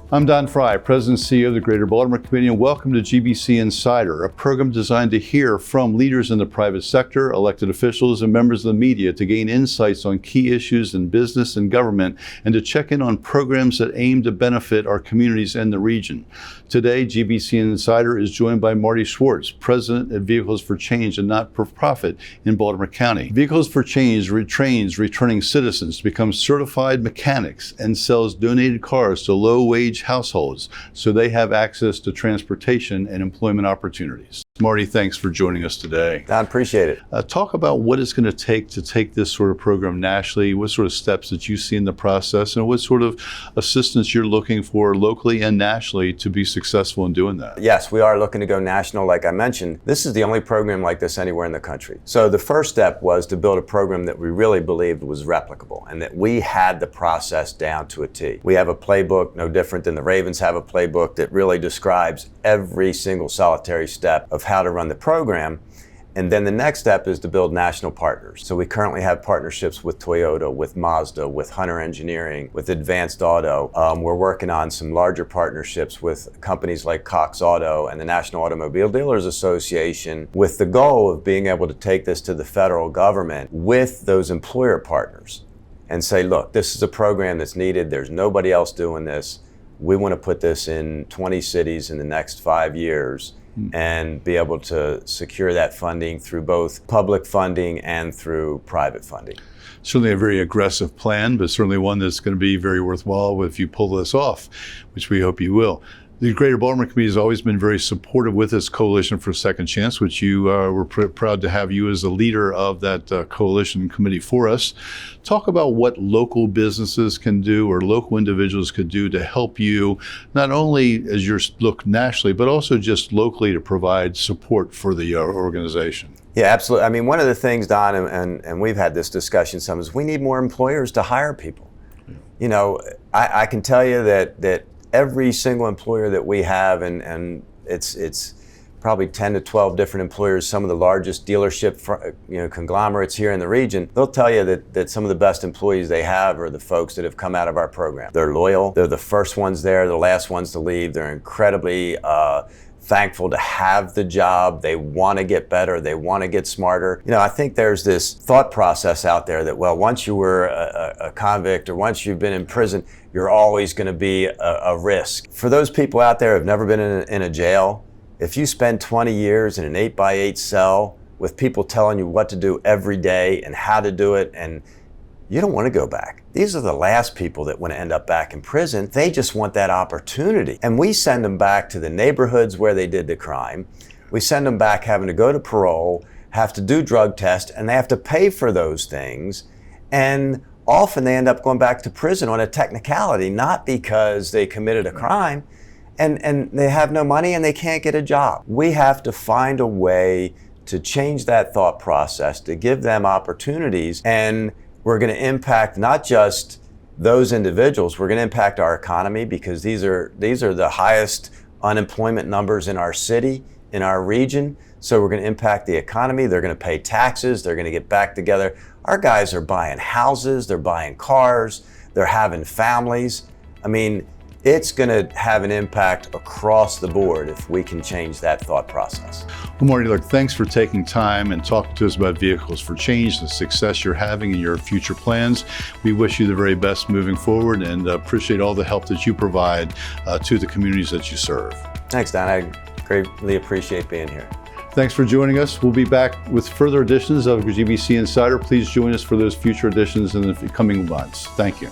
I'm Don Fry, President and CEO of the Greater Baltimore Committee, and welcome to GBC Insider, a program designed to hear from leaders in the private sector, elected officials, and members of the media to gain insights on key issues in business and government, and to check in on programs that aim to benefit our communities and the region. Today, GBC Insider is joined by Marty Schwartz, President at Vehicles for Change, a not-for-profit in Baltimore County. Vehicles for Change retrains returning citizens to become certified mechanics and sells donated cars to low-wage households so they have access to transportation and employment opportunities. Marty, thanks for joining us today. I appreciate it. Talk about what it's going to take this sort of program nationally, what sort of steps that you see in the process, and what sort of assistance you're looking for locally and nationally to be successful in doing that. Yes, we are looking to go national. Like I mentioned, this is the only program like this anywhere in the country. So the first step was to build a program that we really believed was replicable and that we had the process down to a T. We have a playbook, no different than the Ravens have a playbook that really describes every single solitary step of how to run the program. And then the next step is to build national partners. So we currently have partnerships with Toyota, with Mazda, with Hunter Engineering, with Advanced Auto. We're working on some larger partnerships with companies like Cox Auto and the National Automobile Dealers Association, with the goal of being able to take this to the federal government with those employer partners and say, look, this is a program that's needed. There's nobody else doing this. We want to put this in 20 cities in the next 5 years and be able to secure that funding through both public funding and through private funding. Certainly a very aggressive plan, but certainly one that's going to be very worthwhile if you pull this off, which we hope you will. The Greater Baltimore Committee has always been very supportive with this Coalition for a Second Chance, which you were proud to have you as the leader of that coalition committee for us. Talk about what local businesses can do or local individuals could do to help you, not only as you look nationally, but also just locally to provide support for the organization. Yeah, absolutely. I mean, one of the things, Don, and we've had this discussion some, is we need more employers to hire people. Yeah. You know, I can tell you that every single employer that we have, and it's probably 10 to 12 different employers, some of the largest dealership conglomerates here in the region, they'll tell you that some of the best employees they have are the folks that have come out of our program. They're loyal, they're the first ones there, the last ones to leave, they're incredibly thankful to have the job. They want to get better. They want to get smarter. You know, I think there's this thought process out there that, well, once you were a convict or once you've been in prison, you're always going to be a risk. For those people out there who have never been in a jail, if you spend 20 years in an 8x8 cell with people telling you what to do every day and how to do it, and you don't want to go back. These are the last people that want to end up back in prison. They just want that opportunity. And we send them back to the neighborhoods where they did the crime. We send them back having to go to parole, have to do drug tests, and they have to pay for those things. And often they end up going back to prison on a technicality, not because they committed a crime, and they have no money and they can't get a job. We have to find a way to change that thought process, to give them opportunities, and we're going to impact not just those individuals, we're going to impact our economy, because these are the highest unemployment numbers in our city, in our region. So we're going to impact the economy. They're going to pay taxes. They're going to get back together. Our guys are buying houses. They're buying cars. They're having families. I mean, it's going to have an impact across the board if we can change that thought process. Well, Marty, look, thanks for taking time and talking to us about Vehicles for Change, the success you're having in your future plans. We wish you the very best moving forward and appreciate all the help that you provide to the communities that you serve. Thanks, Don. I greatly appreciate being here. Thanks for joining us. We'll be back with further editions of GBC Insider. Please join us for those future editions in the coming months. Thank you.